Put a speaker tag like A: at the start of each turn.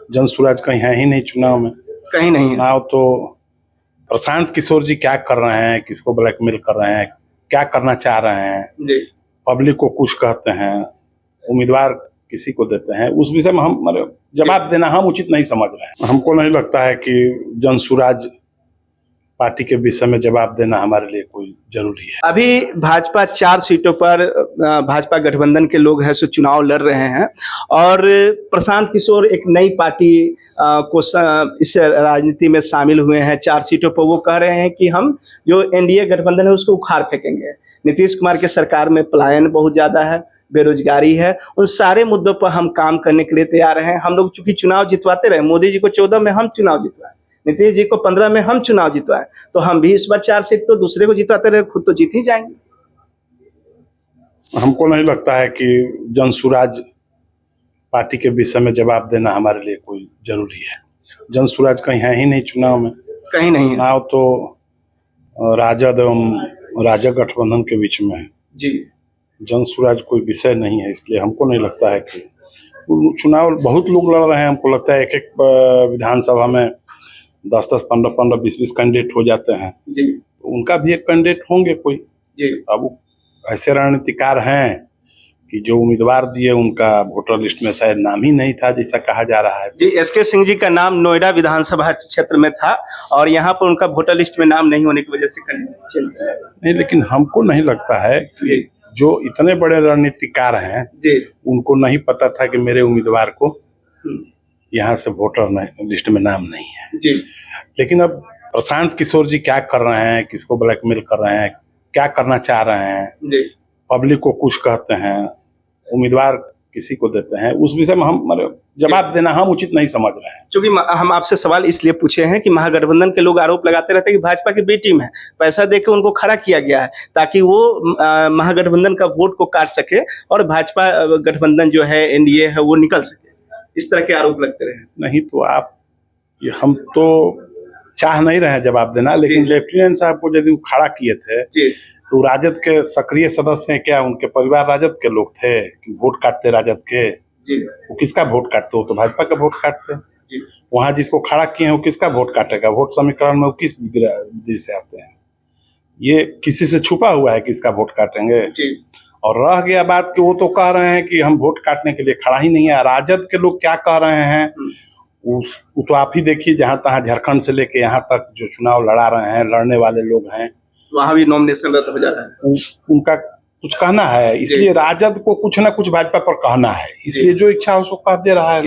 A: जनसुराज कहीं है ही नहीं चुनाव में।
B: कहीं नहीं है।
A: चुनाव तो प्रशांत किशोर जी क्या कर रहे हैं, किसको ब्लैकमेल कर रहे हैं, क्या करना चाह रहे हैं
B: जी।
A: पब्लिक को कुछ कहते हैं, उम्मीदवार किसी को देते हैं, उस विषय में हम जवाब देना हम उचित नहीं समझ रहे हैं। हमको नहीं लगता है कि जनसुराज पार्टी के विषय में जवाब देना हमारे लिए कोई जरूरी है।
B: अभी भाजपा 4 सीटों पर भाजपा गठबंधन के लोग हैं सो चुनाव लड़ रहे हैं और प्रशांत किशोर एक नई पार्टी को इस राजनीति में शामिल हुए हैं। 4 सीटों पर वो कह रहे हैं कि हम जो एनडीए गठबंधन है उसको उखाड़ फेंकेंगे। नीतीश कुमार के सरकार में पलायन बहुत ज्यादा है, बेरोजगारी है, उन सारे मुद्दों पर हम काम करने के लिए तैयार हैं। हम लोग चूंकि चुनाव जितवाते रहे, मोदी जी को 14 में हम चुनाव जितवाए, नीतीश जी को 15 में हम चुनाव जितवाए, तो हम भी इस बार 4 सीट तो दूसरे को जितवाते रहे, खुद तो जीत ही जाएंगे।
A: हमको नहीं लगता है कि जनसुराज पार्टी के विषय में जवाब देना हमारे लिए कोई जरूरी है। जनसुराज कहीं है ही नहीं चुनाव में।
B: कहीं नहीं है।
A: चुनाव तो राजद एवं राजग गठबंधन के बीच में है
B: जी।
A: जनसुराज कोई विषय नहीं है, इसलिए हमको नहीं लगता है कि चुनाव बहुत लोग लड़ रहे हैं। हमको लगता है एक विधानसभा में 10-10, 15-15, 20-20 कैंडिडेट हो जाते हैं
B: जी।
A: उनका भी एक कैंडिडेट होंगे कोई
B: जी।
A: अब ऐसे रणनीतिकार हैं कि जो उम्मीदवार दिए उनका वोटर लिस्ट में शायद नाम ही नहीं था जैसा कहा जा रहा है।
B: जी, एसके सिंह जी का नाम नोएडा विधानसभा क्षेत्र में था और यहाँ पर उनका वोटर लिस्ट में नाम नहीं होने की वजह से
A: नहीं, लेकिन हमको नहीं लगता है कि जो इतने बड़े रणनीतिकार हैं
B: जी,
A: उनको नहीं पता था कि मेरे उम्मीदवार को यहाँ से वोटर लिस्ट में नाम नहीं है
B: जी।
A: लेकिन अब प्रशांत किशोर जी क्या कर रहे हैं, किसको ब्लैकमेल कर रहे हैं, क्या करना चाह रहे हैं
B: जी,
A: पब्लिक को कुछ कहते हैं, उम्मीदवार किसी को देते हैं, उस विषय में हम जवाब देना हम उचित नहीं समझ रहे हैं।
B: क्योंकि हम आपसे सवाल इसलिए पूछे हैं कि महागठबंधन के लोग आरोप लगाते रहते हैं कि भाजपा की बी टीम है, पैसा देकर उनको खड़ा किया गया है ताकि वो महागठबंधन का वोट को काट सके और भाजपा गठबंधन जो है एनडीए है वो निकल सके, इस तरह के आरोप लगते रहे।
A: नहीं तो हम तो चाह नहीं रहे जवाब देना, लेकिन लेफ्टिनेंट साहब को यदि खड़ा किए थे तो राजद के सक्रिय सदस्य हैं क्या, उनके परिवार राजद के लोग थे कि वोट काटते राजद के
B: जी।
A: वो किसका वोट काटते, वो तो भाजपा का वोट काटते
B: जी।
A: वहां जिसको खड़ा किए हैं वो किसका वोट काटेगा, वोट समीकरण में वो किस विधि से आते हैं, ये किसी से छुपा हुआ है किसका वोट काटेंगे
B: जी।
A: और रह गया बात कि वो तो कह रहे हैं कि हम वोट काटने के लिए खड़ा ही नहीं है। राजद के लोग क्या कह रहे हैं वो तो आप ही देखिए, जहां तहां झारखंड से लेके यहाँ तक जो चुनाव लड़ा रहे हैं, लड़ने वाले लोग हैं,
B: वहां भी नॉमिनेशन रद्द हो जा रहा है,
A: उनका कुछ कहना है, इसलिए राजद को कुछ ना कुछ भाजपा पर कहना है, इसलिए जो इच्छा है उसको कह दे रहा है।